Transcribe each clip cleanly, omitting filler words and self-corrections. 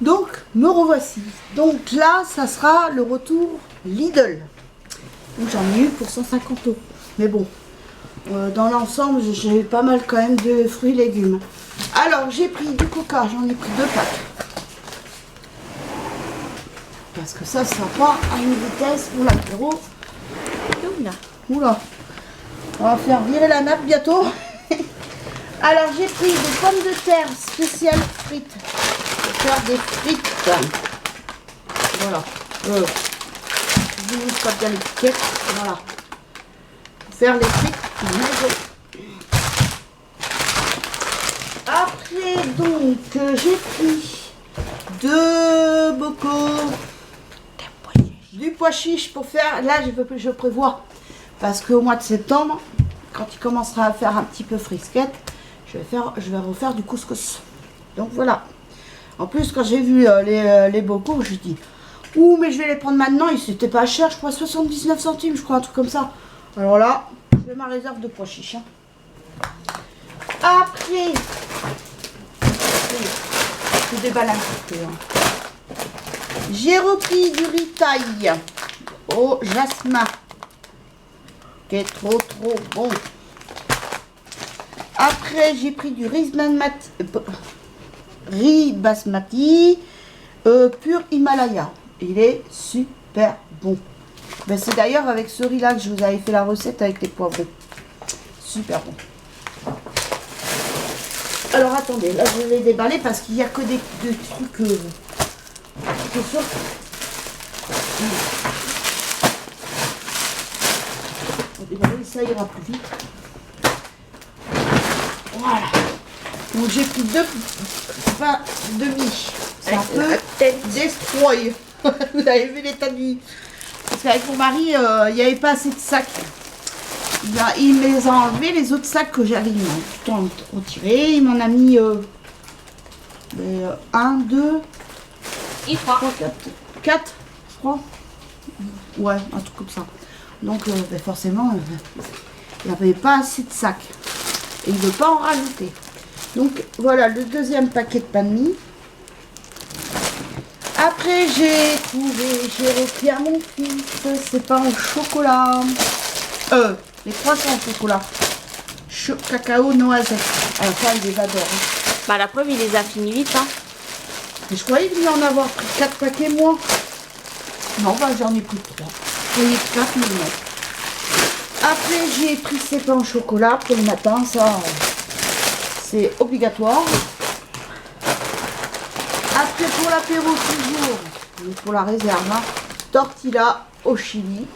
Donc, me revoici. Donc là, ça sera le retour Lidl. J'en ai eu pour 150 €. Mais bon, dans l'ensemble, j'ai pas mal quand même de fruits et légumes. Alors, j'ai pris du coca, j'en ai pris 2 packs. Parce que ça sera pas à une vitesse pour l'apéro. Oula. Oula. On va faire virer la nappe bientôt. Alors, j'ai pris des pommes de terre spéciales frites. Pour faire des frites. Voilà. Je vous montre pas bien l'étiquette. Voilà. Pour faire les frites maison. Après, donc, j'ai pris 2 bocaux. Du pois chiche pour faire. Là, je prévois. Parce qu'au mois de septembre, quand il commencera à faire un petit peu frisquette, je vais refaire du couscous. Donc voilà. En plus, quand j'ai vu les bocaux, je dis ouh, mais je vais les prendre maintenant. Ils n'étaient pas chers, je crois 79 centimes, je crois, un truc comme ça. Alors là, je fais ma réserve de pois chiches. Hein. Après, je déballe un petit peu. Hein. J'ai repris du riz thaï au jasmin, qui est trop bon. Après, j'ai pris du riz basmati pur Himalaya. Il est super bon. Ben, c'est d'ailleurs avec ce riz là que je vous avais fait la recette avec les poivrons. Super bon. Alors attendez, là je vais les déballer parce qu'il n'y a que des trucs on va déballer, ça ira plus vite. Voilà. Donc j'ai pris 2 pains demi. C'est un peu destroy. Vous avez vu l'état du... Parce qu'avec mon mari, il n'y avait pas assez de sacs. Il me les a enlevés, les autres sacs que j'avais mis. Tout en retiré. Il m'en a mis 1, 2, 3, 4, je crois. Ouais, un truc comme ça. Donc forcément, il n'y avait pas assez de sacs. Et il ne veut pas en rajouter. Donc voilà le deuxième paquet de pain de mie. Après j'ai repris à mon fils ses pains au chocolat. Les croissants au chocolat. Cacao noisette. Alors ça il les adore. Hein. Bah la preuve il les a finis vite. Hein. Et je croyais qu'il en avoir pris 4 paquets moi. Non, bah j'en ai pris 3. Et 4 mais non. Après j'ai pris ces pains au chocolat pour le matin, ça c'est obligatoire. Après pour l'apéro toujours, pour la réserve, hein, tortillas au chili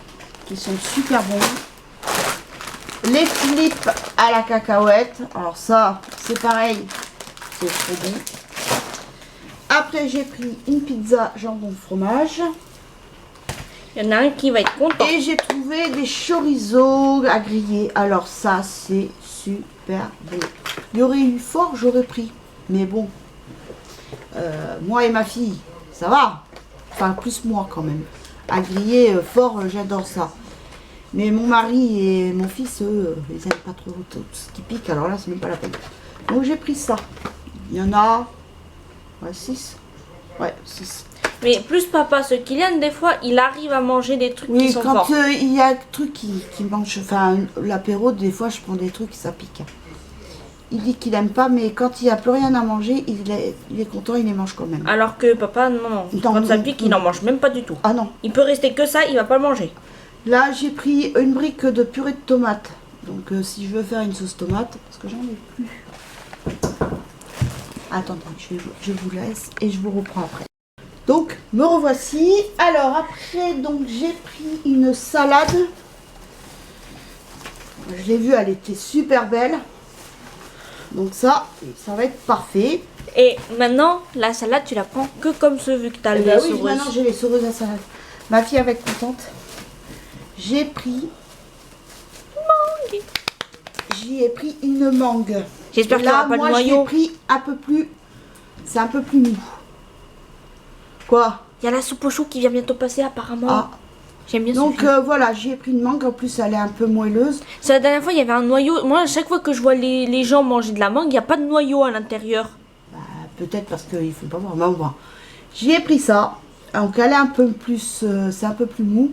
qui sont super bons. Les flips à la cacahuète, alors ça c'est pareil, c'est trop bon. Après j'ai pris une pizza jambon fromage. Il y en a un qui va être content. Et j'ai trouvé des chorizo à griller. Alors ça, c'est super bon. Il y aurait eu fort, j'aurais pris. Mais bon, moi et ma fille, ça va. Enfin, plus moi quand même. À griller fort, j'adore ça. Mais mon mari et mon fils, eux, ils n'aiment pas trop tout ce qui pique. Alors là, c'est même pas la peine. Donc j'ai pris ça. Il y en a 6. Ouais, 6. Mais plus papa, ce Kylian, des fois, il arrive à manger des trucs qui sont forts. Oui, quand il y a des trucs qui mangent, enfin l'apéro, des fois je prends des trucs, ça pique. Il dit qu'il aime pas, mais quand il n'y a plus rien à manger, il est content, il les mange quand même. Alors que papa, non. Quand ça pique, il n'en mange même pas du tout. Ah non. Il peut rester que ça, il va pas le manger. Là, j'ai pris une brique de purée de tomate. Donc si je veux faire une sauce tomate, parce que j'en ai plus. Attendez, je vous laisse et je vous reprends après. Donc, me revoici. Alors, après, donc j'ai pris une salade. Je l'ai vue, elle était super belle. Donc ça va être parfait. Et maintenant, la salade, tu la prends que comme ce, vu que tu as les oui, soureuses. maintenant j'ai les soureuses à salade. Ma fille va être contente. J'ai pris... Mangue. J'y ai pris une mangue. J'espère qu'il n'y aura pas de noyau. Moi, j'ai pris un peu plus... C'est un peu plus mou. Quoi? Il y a la soupe au chou qui vient bientôt passer apparemment. Ah. J'aime bien Donc voilà, j'ai pris une mangue. En plus, elle est un peu moelleuse. C'est la dernière fois, il y avait un noyau. Moi, à chaque fois que je vois les gens manger de la mangue, il n'y a pas de noyau à l'intérieur. Bah, peut-être parce qu'ils ne font pas voir. Mais bon, J'y ai pris ça. Donc elle est un peu plus, c'est un peu plus mou.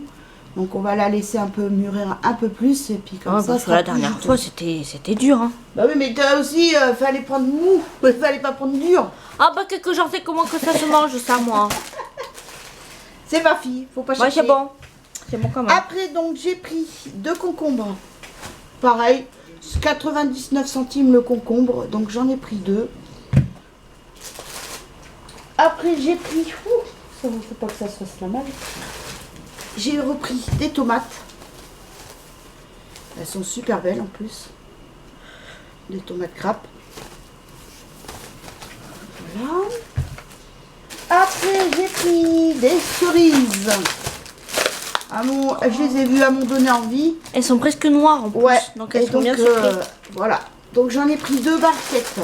Donc on va la laisser un peu mûrir un peu plus. Et puis comme ça, la dernière fois, c'était dur. Hein. Bah oui, mais toi aussi, fallait prendre mou. Fallait pas prendre dur. Ah bah que j'en sais comment que ça se mange, ça, moi. C'est ma fille, faut pas chercher. Ouais, c'est bon. C'est bon quand même. Après, donc, j'ai pris 2 concombres. Pareil, 99 centimes le concombre. Donc, j'en ai pris 2. Après, j'ai pris... ça ne faut pas que ça se fasse la mal. J'ai repris des tomates. Elles sont super belles en plus. Des tomates crapes. Voilà. Après, j'ai pris des cerises. Je les ai vues à m'ont donné envie. Elles sont presque noires en plus. Ouais. Donc elles sont bien sucrées. Voilà. Donc j'en ai pris 2 barquettes.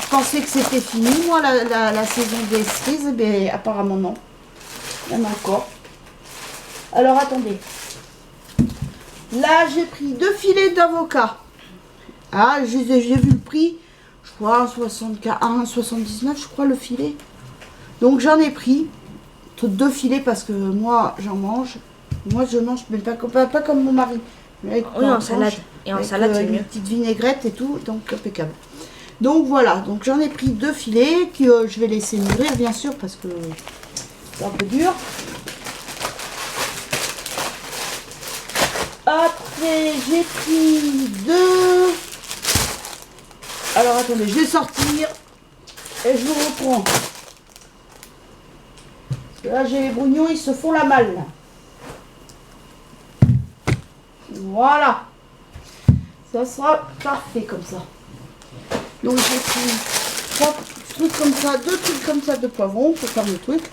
Je pensais que c'était fini, moi, la saison des cerises. Mais apparemment non. Il y en a encore. Alors attendez. Là, j'ai pris 2 filets d'avocat. Ah, j'ai vu le prix. Je crois 1,79 je crois le filet. Donc j'en ai pris 2 filets parce que moi j'en mange. Moi je mange, mais pas comme mon mari. Oui, en salade. Et en salade c'est mieux. Une petite vinaigrette et tout, donc impeccable. Donc voilà, donc j'en ai pris 2 filets que je vais laisser mûrir bien sûr parce que c'est un peu dur. Après j'ai pris 2. Alors attendez, je vais sortir et je vous reprends. Là, j'ai les brugnons, ils se font la malle. Voilà. Ça sera parfait comme ça. Donc, j'ai pris 3 trucs comme ça, 2 trucs comme ça de poivrons pour faire le truc.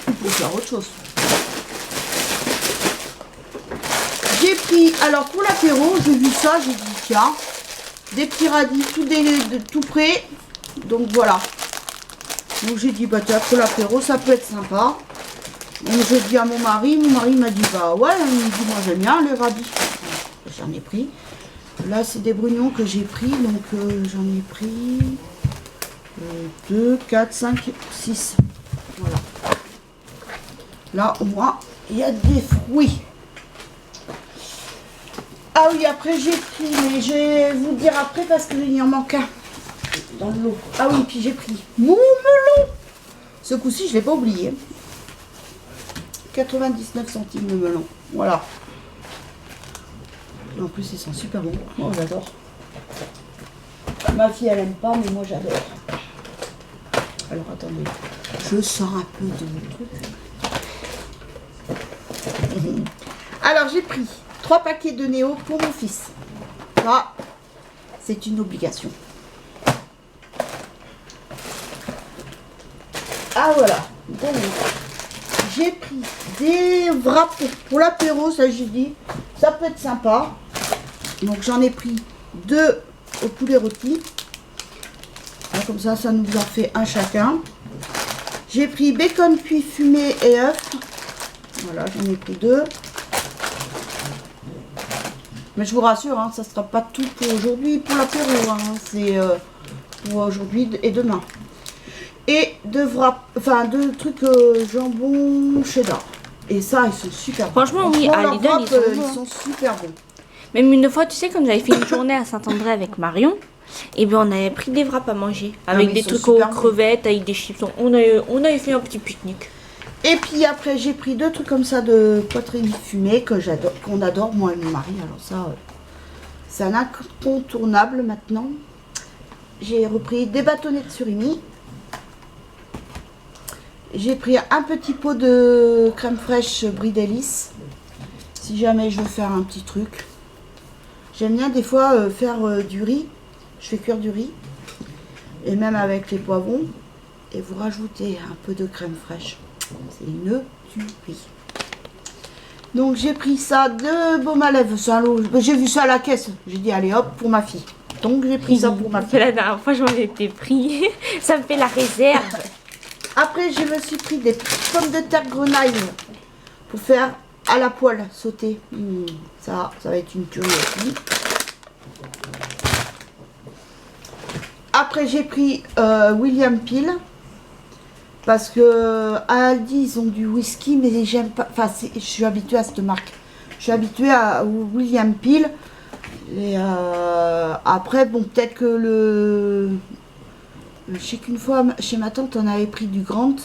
Ou pour faire autre chose. J'ai pris, alors pour l'apéro, j'ai vu ça, j'ai dit tiens, des petits radis tout prêts. Donc voilà. Donc j'ai dit bah tiens, pour l'apéro ça peut être sympa. Donc j'ai dit à mon mari m'a dit bah ouais, il me dit moi j'aime bien les radis. J'en ai pris. Là c'est des brugnons que j'ai pris, donc j'en ai pris 2, 4, 5, 6. Voilà. Là au moins il y a des fruits. Ah oui, après j'ai pris, mais je vais vous dire après parce qu'il y en manque un dans l'eau. Ah oui, puis j'ai pris mon melon. Ce coup-ci, je ne l'ai pas oublié. 99 centimes le melon. Voilà. Et en plus, ils sont super bons. Moi, j'adore. Ma fille, elle n'aime pas, mais moi, j'adore. Alors, attendez. Je sors un peu de mon truc. Alors, j'ai pris 3 paquets de Néo pour mon fils. Ça, c'est une obligation. Ah voilà, donc j'ai pris des wraps pour l'apéro, ça j'ai dit, ça peut être sympa. Donc j'en ai pris 2 au poulet rôti. Là, comme ça, ça nous en fait un chacun. J'ai pris bacon cuit fumé et œufs. Voilà, j'en ai pris 2. Mais je vous rassure, hein, ça ne sera pas tout pour aujourd'hui, pour l'apéro. Hein, c'est pour aujourd'hui et demain. Et 2 trucs jambon cheddar. Et ça, ils sont super bons. Franchement, oui, à Lidl, ils sont super bons. Même une fois, tu sais, quand j'avais fait une journée à Saint-André avec Marion, et bien on avait pris des wraps à manger. Avec des trucs aux crevettes, avec des chips. On avait fait un petit pique-nique. Et puis après, j'ai pris 2 trucs comme ça de poitrine fumée qu'on adore, moi et mon mari. Alors ça, c'est un incontournable maintenant. J'ai repris des bâtonnets de surimi. J'ai pris un petit pot de crème fraîche Brie d'Hélice. Si jamais je veux faire un petit truc. J'aime bien des fois faire du riz. Je fais cuire du riz. Et même avec les poivrons. Et vous rajoutez un peu de crème fraîche. C'est une tuerie. Donc j'ai pris ça de baume à lèvres. J'ai vu ça à la caisse. J'ai dit allez hop pour ma fille. Donc j'ai pris ça pour ma fille. La dernière fois j'en étais pris. Ça me fait la réserve. Après je me suis pris des pommes de terre grenaille pour faire à la poêle sauter. Ça va être une tuerie aussi. Après j'ai pris William Peel. Parce que à Aldi, ils ont du whisky, mais j'aime pas. Enfin, je suis habituée à cette marque. Je suis habituée à William Peel. Et après, bon, peut-être que je sais qu'une fois, chez ma tante, on avait pris du Grant.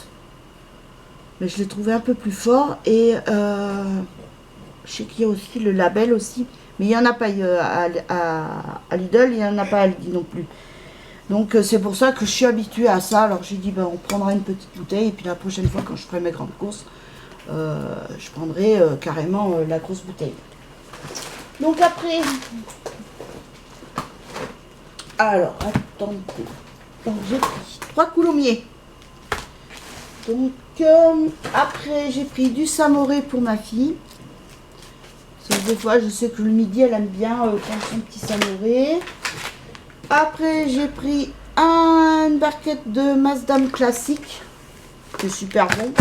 Mais je l'ai trouvé un peu plus fort. Et je sais qu'il y a aussi le label aussi. Mais il n'y en a pas à Lidl, il n'y en a pas à Aldi non plus. Donc c'est pour ça que je suis habituée à ça. Alors j'ai dit, ben, on prendra une petite bouteille. Et puis la prochaine fois, quand je ferai mes grandes courses, je prendrai carrément la grosse bouteille. Donc après... Alors, attendez. Donc j'ai pris 3 coulommiers. Donc après, j'ai pris du Samoré pour ma fille. Parce que des fois, je sais que le midi, elle aime bien prendre son petit Samoré. Après, j'ai pris une barquette de Maasdam classique. C'est super bon.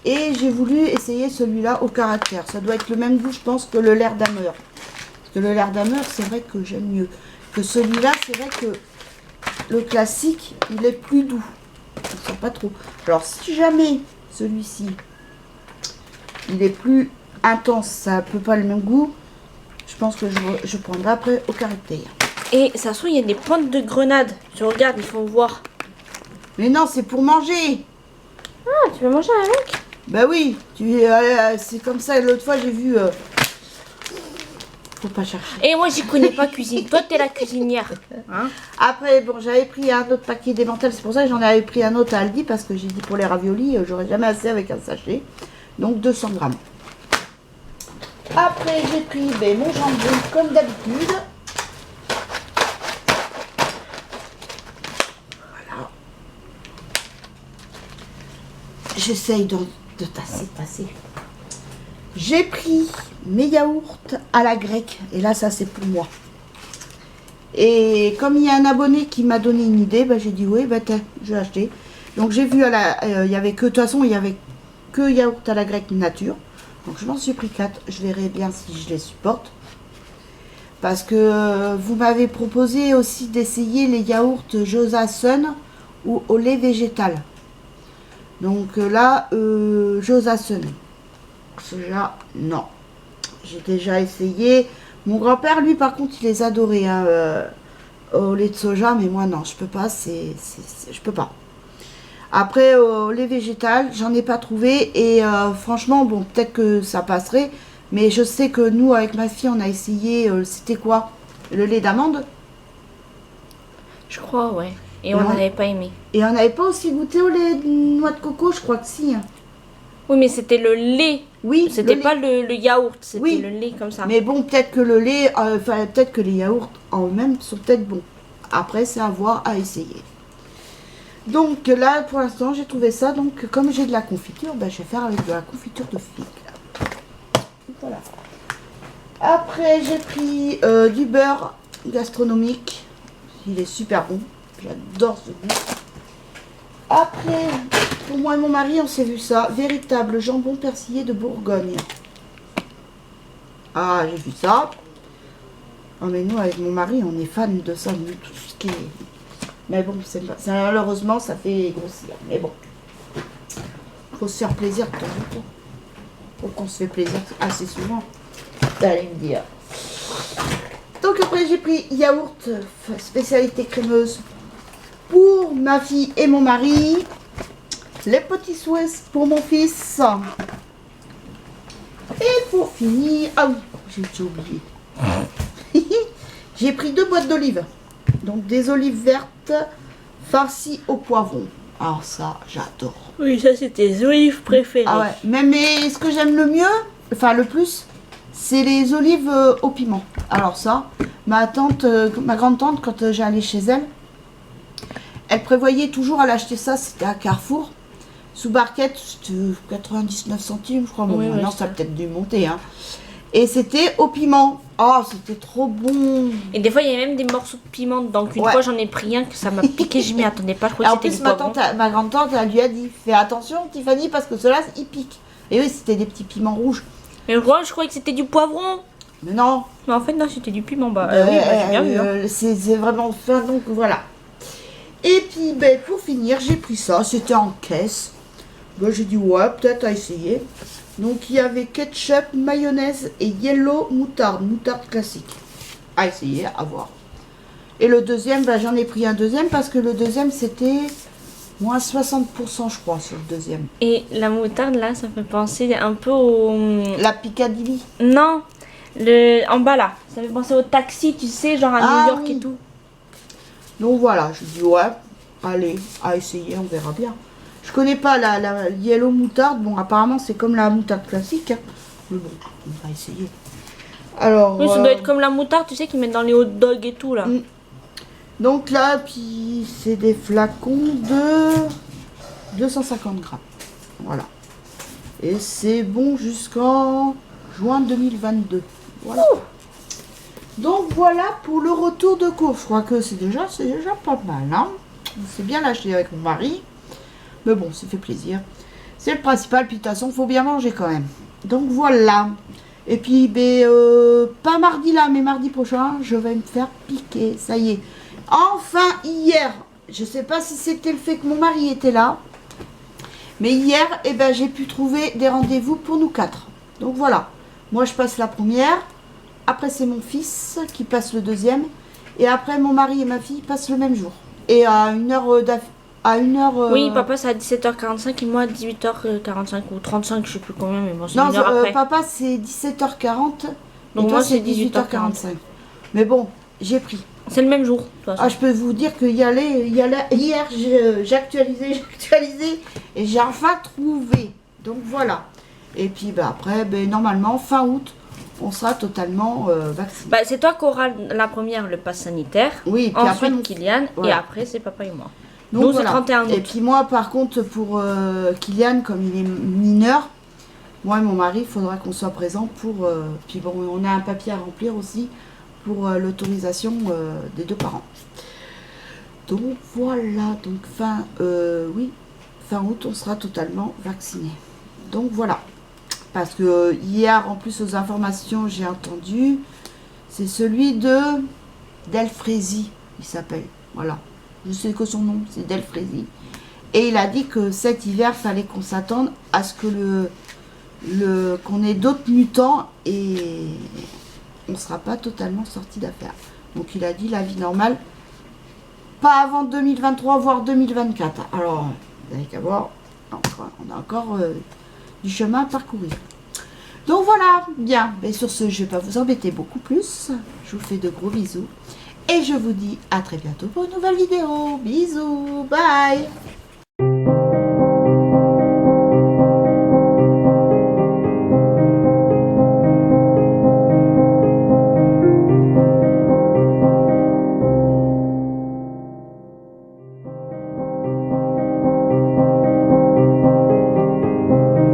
Et j'ai voulu essayer celui-là au caractère. Ça doit être le même goût, je pense, que le Leerdammer. Parce que le Leerdammer, c'est vrai que j'aime mieux. Que celui-là, c'est vrai que le classique, il est plus doux. Je sens pas trop. Alors, si jamais celui-ci, il est plus intense, ça peut pas le même goût, je pense que je prendrai après au caractère. Et ça se trouve, il y a des pointes de grenade. Tu regardes, il faut voir. Mais non, c'est pour manger. Ah, tu veux manger avec? Bah oui, c'est comme ça. L'autre fois, j'ai vu... Faut pas chercher. Et moi, j'y connais pas cuisine. Toi, t'es la cuisinière. Hein? Après, bon, j'avais pris un autre paquet d'éventails. C'est pour ça que j'en avais pris un autre à Aldi. Parce que j'ai dit pour les raviolis, j'aurais jamais assez avec un sachet. Donc 200 grammes. Après, j'ai pris mon jambon comme d'habitude. Voilà. J'essaye de passer. J'ai pris mes yaourts à la grecque. Et là, ça, c'est pour moi. Et comme il y a un abonné qui m'a donné une idée, bah, j'ai dit oui, bah, je vais acheter. Donc, j'ai vu, il y avait que, de toute façon, il y avait que yaourt à la grecque nature. Donc, je m'en suis pris 4. Je verrai bien si je les supporte. Parce que vous m'avez proposé aussi d'essayer les yaourts Josa Sun ou au lait végétal. Donc là, Josa Sun. Soja, non. J'ai déjà essayé. Mon grand-père, lui, par contre, il les adorait hein, au lait de soja, mais moi, non, je peux pas. Je peux pas. Après, au lait végétal, j'en ai pas trouvé. Et franchement, bon, peut-être que ça passerait. Mais je sais que nous, avec ma fille, on a essayé, c'était quoi? Le lait d'amande? Je crois, ouais. Et on n'avait pas aimé. Et on n'avait pas aussi goûté au lait de noix de coco, je crois que si. Hein. Oui, mais c'était le lait. Oui, c'était pas le yaourt, c'était oui. le lait comme ça. Mais bon, peut-être que le lait, peut-être que les yaourts en eux-mêmes sont peut-être bons. Après, c'est à voir, à essayer. Donc là, pour l'instant, j'ai trouvé ça. Donc, comme j'ai de la confiture, ben, je vais faire avec de la confiture de figue. Voilà. Après, j'ai pris du beurre gastronomique. Il est super bon. J'adore ce goût. Après, pour moi et mon mari, on s'est vu ça. Véritable jambon persillé de Bourgogne. Ah, j'ai vu ça. Oh, mais nous, avec mon mari, on est fan de ça. Nous, tout ce qui est... Mais bon, malheureusement, ça fait grossir. Mais bon, faut se faire plaisir de temps en temps. Faut qu'on se fait plaisir assez souvent. Allez me dire. Donc après, j'ai pris yaourt, spécialité crémeuse, pour ma fille et mon mari. Les petits souhaits pour mon fils. Et pour finir... Ah oui, j'ai déjà oublié. J'ai pris 2 boîtes d'olives. Donc des olives vertes farcies au poivron. Alors ça, j'adore. Oui, ça c'est tes olives préférées. Ah ouais, mais ce que j'aime le mieux, enfin le plus, c'est les olives au piment. Alors ça, ma grande-tante, quand j'allais chez elle, elle prévoyait toujours à l'acheter ça, c'était à Carrefour. Sous barquette, c'était 99 centimes, je crois. Bon, oui, maintenant, ça a peut-être dû monter. Hein. Et c'était au piment. Oh, c'était trop bon. Et des fois, il y a même des morceaux de piment. Donc, une fois, j'en ai pris un que ça m'a piqué. Je m'y attendais pas. Je croyais que c'était du poivron. Ma grande-tante, elle lui a dit, fais attention, Tiffany, parce que ceux-là, ils piquent. Et oui, c'était des petits piments rouges. Mais moi, je croyais que c'était du poivron. Mais non. Mais en fait, non, c'était du piment. Bah, oui, j'ai bien vu. Hein. C'est vraiment fin, donc voilà. Et puis, pour finir, j'ai pris ça. C'était en caisse. Bah, j'ai dit ouais, peut-être à essayer. Donc il y avait ketchup, mayonnaise et yellow moutarde, moutarde classique. À essayer, à voir. Et le deuxième, bah, j'en ai pris un deuxième parce que le deuxième c'était moins 60% je crois sur le deuxième. Et la moutarde là, ça fait penser un peu au... La Piccadilly. Non, en bas là, ça fait penser au taxi, tu sais, genre à New York et tout. Donc voilà, je dis ouais, allez, à essayer, on verra bien. Je connais pas la yellow moutarde, bon apparemment c'est comme la moutarde classique, hein. Mais bon, on va essayer. Alors, Oui, ça doit être comme la moutarde, tu sais, qu'ils mettent dans les hot dogs et tout là. Donc là, puis c'est des flacons de 250 grammes. Voilà. Et c'est bon jusqu'en juin 2022. Voilà. Donc voilà pour le retour de course. Je crois que c'est déjà pas mal. Hein. On s'est bien lâché avec mon mari. Mais bon, ça fait plaisir. C'est le principal. Puis de toute façon, il faut bien manger quand même. Donc voilà. Et puis, pas mardi là, mais mardi prochain, je vais me faire piquer. Ça y est. Enfin, hier, je sais pas si c'était le fait que mon mari était là. Mais hier, eh ben, j'ai pu trouver des rendez-vous pour nous 4. Donc voilà. Moi, je passe la première. Après, c'est mon fils qui passe le deuxième. Et après, mon mari et ma fille passent le même jour. Et à une heure Oui, papa, c'est à 17h45 et moi à 18h45 ou 35, je sais plus combien, mais bon, c'est non, une heure après. papa, c'est 17h40. Donc et toi, moi, c'est c'est 18h45. Mais bon, j'ai pris. C'est le même jour, de toute façon. Ah, je peux vous dire que hier, j'ai actualisé, et j'ai enfin trouvé. Donc voilà. Et puis après, normalement, fin août, on sera totalement vacciné. Bah, c'est toi qui auras la première, le pass sanitaire. Oui, puis ensuite après, Kylian, voilà. et après c'est papa et moi. Donc, nous, voilà. c'est 31 août. Et puis moi, par contre, pour Kylian, comme il est mineur, moi et mon mari, il faudra qu'on soit présent pour... puis bon, on a un papier à remplir aussi pour l'autorisation des deux parents. Donc voilà, donc fin août, on sera totalement vacciné. Donc voilà. Parce que hier, en plus aux informations, j'ai entendu, c'est celui de Delfrézy, il s'appelle. Voilà. Je sais que son nom, c'est Delfrézy. Et il a dit que cet hiver, fallait qu'on s'attende à ce que qu'on ait d'autres mutants et on ne sera pas totalement sorti d'affaire. Donc il a dit la vie normale, pas avant 2023, voire 2024. Alors, vous n'avez qu'à voir, on a encore du chemin à parcourir. Donc voilà, bien. Mais sur ce, je ne vais pas vous embêter beaucoup plus. Je vous fais de gros bisous. Et je vous dis à très bientôt pour une nouvelle vidéo. Bisous, bye.